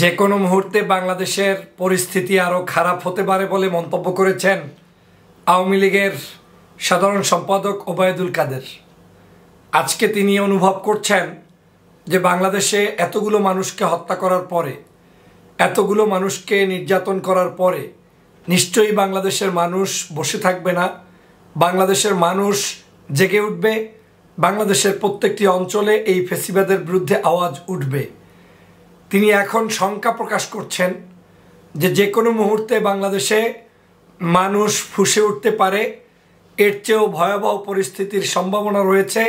যে কোনো মুহূর্তে বাংলাদেশের পরিস্থিতি আরও খারাপ হতে পারে বলে মন্তব্য করেছেন আওয়ামী লীগের সাধারণ সম্পাদক ওবায়দুল কাদের। আজকে তিনি অনুভব করছেন যে বাংলাদেশে এতগুলো মানুষকে হত্যা করার পরে, এতগুলো মানুষকে নির্যাতন করার পরে নিশ্চয়ই বাংলাদেশের মানুষ বসে থাকবে না। বাংলাদেশের মানুষ জেগে উঠবে। বাংলাদেশের প্রত্যেকটি অঞ্চলে এই ফ্যাসিবাদের বিরুদ্ধে আওয়াজ উঠবে। তিনি এখন শঙ্কা প্রকাশ করছেন যে কোনো মুহূর্তে বাংলাদেশে মানুষ ফুঁসে উঠতে পারে। এর চেয়েও ভয়াবহ পরিস্থিতির সম্ভাবনা রয়েছে।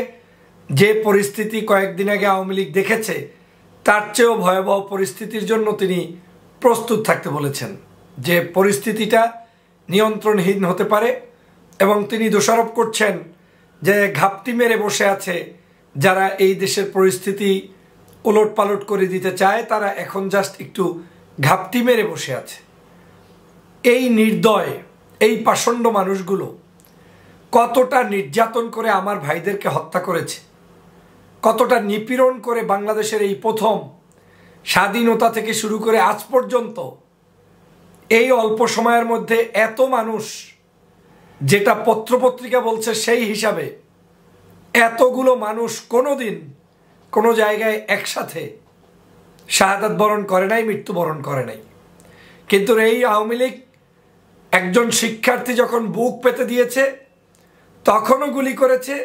যে পরিস্থিতি কয়েকদিন আগে আওয়ামী লীগ দেখেছে তার চেয়েও ভয়াবহ পরিস্থিতির জন্য তিনি প্রস্তুত থাকতে বলেছেন, যে পরিস্থিতিটা নিয়ন্ত্রণহীন হতে পারে। এবং তিনি দোষারোপ করছেন যে ঘাপটি মেরে বসে আছে যারা এই দেশের পরিস্থিতি ওলটপালট করে দিতে চায়, তারা এখন জাস্ট একটু ঘাপটি মেরে বসে আছে। এই নির্দয়, এই পাষণ্ড মানুষগুলো কতটা নির্যাতন করে আমার ভাইদেরকে হত্যা করেছে, কতটা নিপীড়ন করে বাংলাদেশের এই প্রথম স্বাধীনতা থেকে শুরু করে আজ পর্যন্ত এই অল্প সময়ের মধ্যে এত মানুষ, যেটা পত্রপত্রিকা বলছে সেই হিসাবে এতগুলো মানুষ কোনোদিন কোনো জায়গায় একসাথে শাহাদাত বরণ করে নাই, মৃত্যুবরণ করে নাই। কিন্তু এই আওয়ামী লীগ একজন শিক্ষার্থী যখন বুক পেতে দিয়েছে তখনও গুলি করেছে,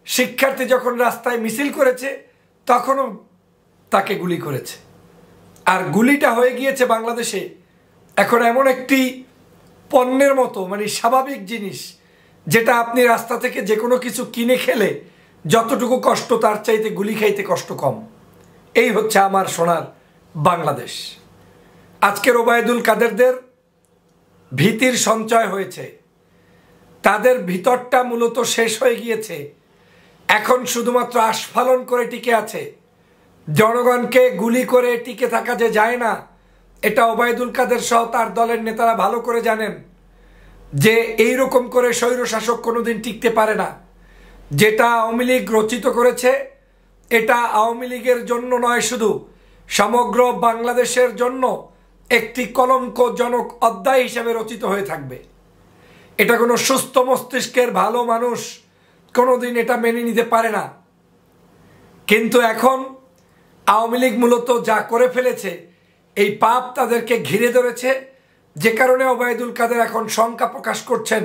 শিক্ষার্থী যখন রাস্তায় মিছিল করেছে তখনও তাকে গুলি করেছে। আর গুলিটা হয়ে গিয়েছে বাংলাদেশে এখন এমন একটি পণ্যের মতো, মানে স্বাভাবিক জিনিস, যেটা আপনি রাস্তা থেকে যে কোনো কিছু কিনে খেলে যতটুকু কষ্ট তার চাইতে গুলি খাইতে কষ্ট কম। এই হচ্ছে আমার সোনার বাংলাদেশ। আজকের ওবায়দুল কাদেরদের ভীতির সঞ্চয় হয়েছে, তাদের ভিতরটা মূলত শেষ হয়ে গিয়েছে। এখন শুধুমাত্র আস্ফালন করে টিকে আছে। জনগণকে গুলি করে টিকে থাকা যে যায় না, এটা ওবায়দুল কাদের সহ তার দলের নেতারা ভালো করে জানেন যে এইরকম করে স্বৈরশাসক কোনোদিন টিকতে পারে না। যেটা আওয়ামী লীগ রচিত করেছে এটা আওয়ামী লীগের জন্য নয়, শুধু সমগ্র বাংলাদেশের জন্য একটি কলঙ্কজনক অধ্যায় হিসেবে রচিত হয়ে থাকবে। এটা কোনো সুস্থ মস্তিষ্কের ভালো মানুষ কোনোদিন এটা মেনে নিতে পারে না। কিন্তু এখন আওয়ামী লীগ মূলত যা করে ফেলেছে, এই পাপ তাদেরকে ঘিরে ধরেছে, যে কারণে ওবায়দুল কাদের এখন শঙ্কা প্রকাশ করছেন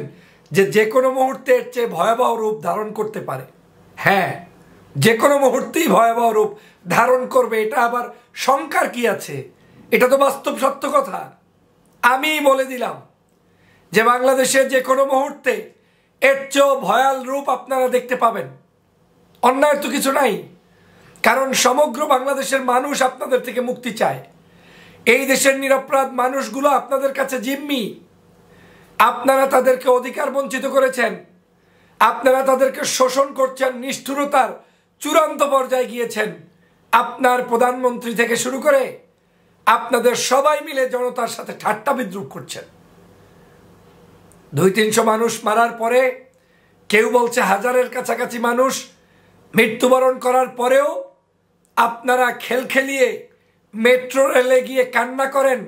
যে কোনো মুহূর্তে এর চেয়ে ভয়াবহ রূপ ধারণ করতে পারে। হ্যাঁ, যে কোনো মুহূর্তেই ভয়াবহ রূপ ধারণ করবে, এটা আবার শঙ্কার কি আছে? এটা তো বাস্তব সত্য কথা। আমি বলে দিলাম যে বাংলাদেশে যে কোনো মুহূর্তে এর চেয়েও ভয়াল রূপ আপনারা দেখতে পাবেন। অন্যায়ের তো কিছু নাই, কারণ সমগ্র বাংলাদেশের মানুষ আপনাদের থেকে মুক্তি চায়। এই দেশের নিরপরাধ মানুষগুলো আপনাদের কাছে জিম্মি। আপনারা তাদেরকে অধিকার বঞ্চিত করেছেন, আপনারা তাদেরকে শোষণ করছেন, নিষ্ঠুরতার চূড়ান্ত পর্যায়ে গিয়েছেন। আপনার প্রধানমন্ত্রী থেকে শুরু করে আপনাদের সবাই মিলে জনতার সাথে ঠাট্টা বিদ্রুপ করছেন। 200-300 মানুষ মারার পরে, কেউ বলছে হাজারের কাছাকাছি মানুষ মৃত্যুবরণ করার পরেও আপনারা খেলখেলিয়ে মেট্রো রেলে গিয়ে কান্না করেন,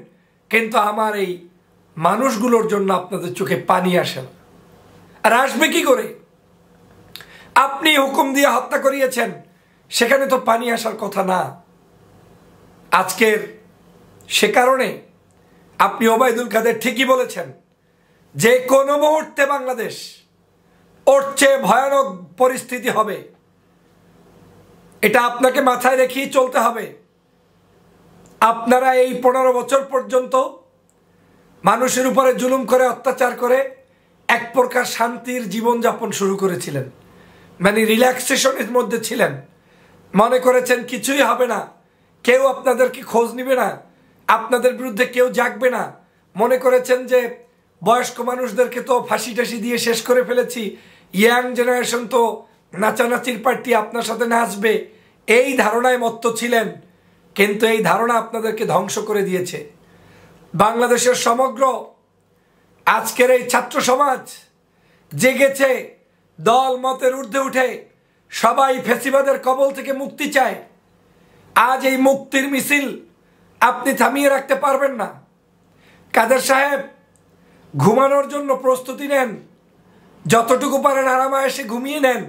কিন্তু আমার এই মানুষগুলোর জন্য আপনাদের চোখে পানি আসে না। আর আসবে কি করে? আপনি হুকুম দিয়ে হত্যা করিয়েছেন, সেখানে তো পানি আসার কথা না। আজকের সে কারণে আপনি ওবায়দুল কাদের ঠিকই বলেছেন, যে কোনো মুহূর্তে বাংলাদেশ ওর চেয়ে ভয়ানক পরিস্থিতি হবে। এটা আপনাকে মাথায় রেখেই চলতে হবে। আপনারা এই 15 বছর পর্যন্ত মানুষের উপরে জুলুম করে, অত্যাচার করে এক প্রকার শান্তির জীবনযাপন শুরু করেছিলেন, মানে রিল্যাক্সেশনের মধ্যে ছিলেন। মনে করেছেন কিছুই হবে না, কেউ আপনাদেরকে খোঁজ নিবে না, আপনাদের বিরুদ্ধে কেউ জাগবে না। মনে করেছেন যে বয়স্ক মানুষদেরকে তো ফাঁসি টাসি দিয়ে শেষ করে ফেলেছি, ইয়াং জেনারেশন তো নাচানাচির পার্টি আপনার সাথে নাচবে, এই ধারণায় মত্ত ছিলেন। কিন্তু এই ধারণা আপনাদেরকে ধ্বংস করে দিয়েছে। বাংলাদেশের সমগ্র আজকের এই ছাত্র সমাজ জেগেছে, দল মতের ঊর্ধ্বে উঠে সবাই ফ্যাসিবাদের কবল থেকে মুক্তি চায়। আজ এই মুক্তির মিছিল আপনি থামিয়ে রাখতে পারবেন না। কাদের সাহেব, ঘুমানোর জন্য প্রস্তুতি নেন, যতটুকু পারেন আরামায়েশে ঘুমিয়ে নেন।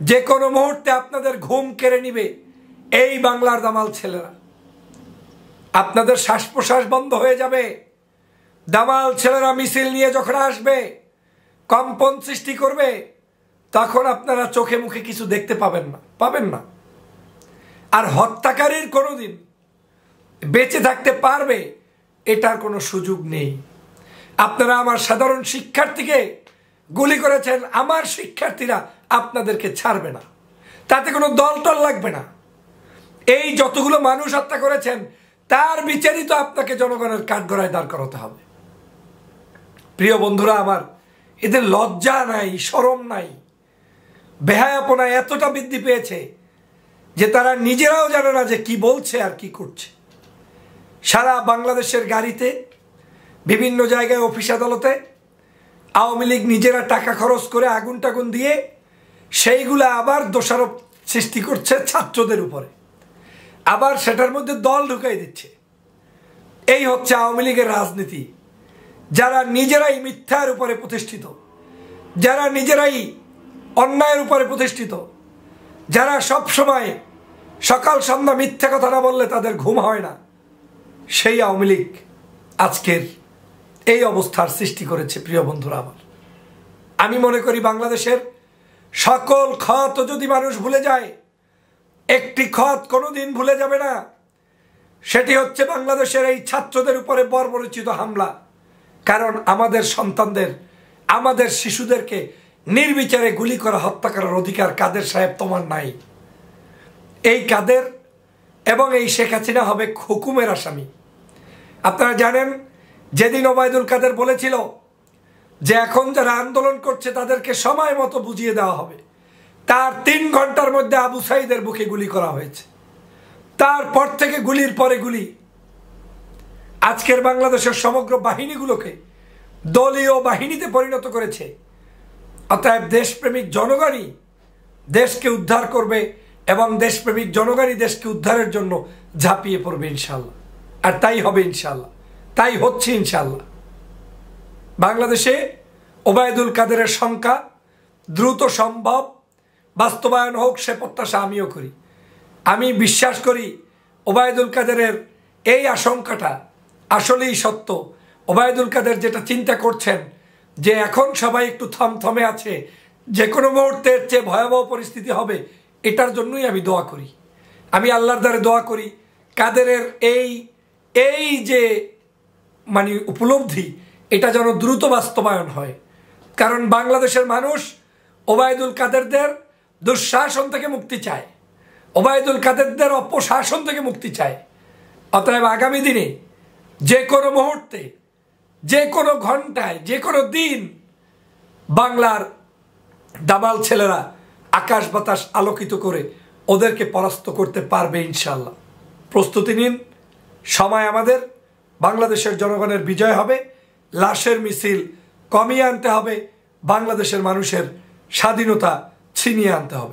যে কোনো মুহূর্তে আপনাদের ঘুম কেড়ে নিবে এই বাংলার দামাল ছেলেরা। আপনাদের শ্বাস প্রশ্বাস বন্ধ হয়ে যাবে। দামাল ছেলেরা মিছিল নিয়ে যখন আসবে, কম্পন সৃষ্টি করবে, তখন আপনারা চোখে মুখে কিছু দেখতে পাবেন না। আর হত্যাকারীর কোনোদিন বেঁচে থাকতে পারবে এটার কোনো সুযোগ নেই। আপনারা আমার সাধারণ শিক্ষার্থীকে গুলি করেছেন, আমার শিক্ষার্থীরা আপনাদেরকে ছাড়বে না, তাতে কোনো দলটল লাগবে না। এই যতগুলো মানুষ হত্যা করেছেন তার বিচারই তো আপনাকে জনগণের কাঠগড়ায় দাঁড় করাতে হবে। প্রিয় বন্ধুরা আমার, এদের লজ্জা নাই, শরম নাই, বেহায়াপনা এতটা বৃদ্ধি পেয়েছে যে তারা নিজেরাও জানে না যে কি বলছে আর কি করছে। সারা বাংলাদেশের গাড়িতে, বিভিন্ন জায়গায়, অফিস আদালতে আওয়ামী লীগ নিজেরা টাকা খরচ করে আগুন টাগুন দিয়ে সেইগুলা আবার দোষারোপ সৃষ্টি করছে ছাত্রদের উপরে, আবার সেটার মধ্যে দল ঢুকাই দিচ্ছে। এই হচ্ছে আওয়ামী লীগের রাজনীতি। যারা নিজেরাই মিথ্যার উপরে প্রতিষ্ঠিত, যারা নিজেরাই অন্যায়ের উপরে প্রতিষ্ঠিত, যারা সব সময় সকাল সন্ধ্যা মিথ্যা কথা না বললে তাদের ঘুম হয় না, সেই আওয়ামী লীগ আজকের এই অবস্থার সৃষ্টি করেছে। প্রিয় বন্ধুরা আমার, আমি মনে করি বাংলাদেশের সকল ক্ষত যদি মানুষ ভুলে যায়, একটি ক্ষত কোনোদিন ভুলে যাবে না, সেটি হচ্ছে বাংলাদেশের এই ছাত্রদের উপরে বর্বরোচিত হামলা। কারণ আমাদের সন্তানদের, আমাদের শিশুদেরকে নির্বিচারে গুলি করা, হত্যা করার অধিকার কাদের সাহেব তোমার নাই। এই কাদের এবং এই শেখ হাসিনা হবে হুকুমের আসামি। আপনারা জানেন, যেদিন ওবায়দুল কাদের বলেছিল যে এখন যারা আন্দোলন করছে তাদেরকে সময় মতো বুঝিয়ে দেওয়া হবে, তার 3 ঘন্টার মধ্যে আবু সাইদের বুকে গুলি করা হয়েছে। তারপর থেকে গুলির পরে গুলি। আজকের বাংলাদেশের সমগ্র বাহিনীগুলোকে দলীয় বাহিনীতে পরিণত করেছে। অতএব দেশপ্রেমিক জনগণই দেশকে উদ্ধার করবে এবং দেশপ্রেমিক জনগণই দেশকে উদ্ধারের জন্য ঝাঁপিয়ে পড়বে ইনশাল্লাহ। আর তাই হবে ইনশাল্লাহ, তাই হচ্ছে ইনশাল্লাহ। বাংলাদেশে ওবায়দুল কাদেরের সংখ্যা দ্রুত সম্ভব বাস্তবায়ন হোক, সে প্রত্যাশা আমিও করি। আমি বিশ্বাস করি ওবায়দুল কাদেরের এই আশঙ্কাটা আসলেই সত্য। ওবায়দুল কাদের যেটা চিন্তা করছেন যে এখন সবাই একটু থমথমে আছে, যে কোনো মুহূর্তের চেয়ে ভয়াবহ পরিস্থিতি হবে, এটার জন্যই আমি দোয়া করি। আমি আল্লাহর দ্বারে দোয়া করি কাদেরের এই যে উপলব্ধি, এটা যেন দ্রুত বাস্তবায়ন হয়। কারণ বাংলাদেশের মানুষ ওবায়দুল কাদেরদের দুঃশাসন থেকে মুক্তি চায়, ওবায়দুল কাদেরদের অপশাসন থেকে মুক্তি চায়। অতএব আগামী দিনে যে কোনো মুহূর্তে, যে কোনো ঘন্টায়, যে কোনো দিন বাংলার দামাল ছেলেরা আকাশ বাতাস আলোকিত করে ওদেরকে পরাস্ত করতে পারবে ইনশাল্লাহ। প্রস্তুতি নিন, সময় আমাদের। বাংলাদেশের জনগণের বিজয় হবে। লাশের মিছিল কমিয়ে আনতে হবে, বাংলাদেশের মানুষের স্বাধীনতা ছিনিয়ে আনতে হবে।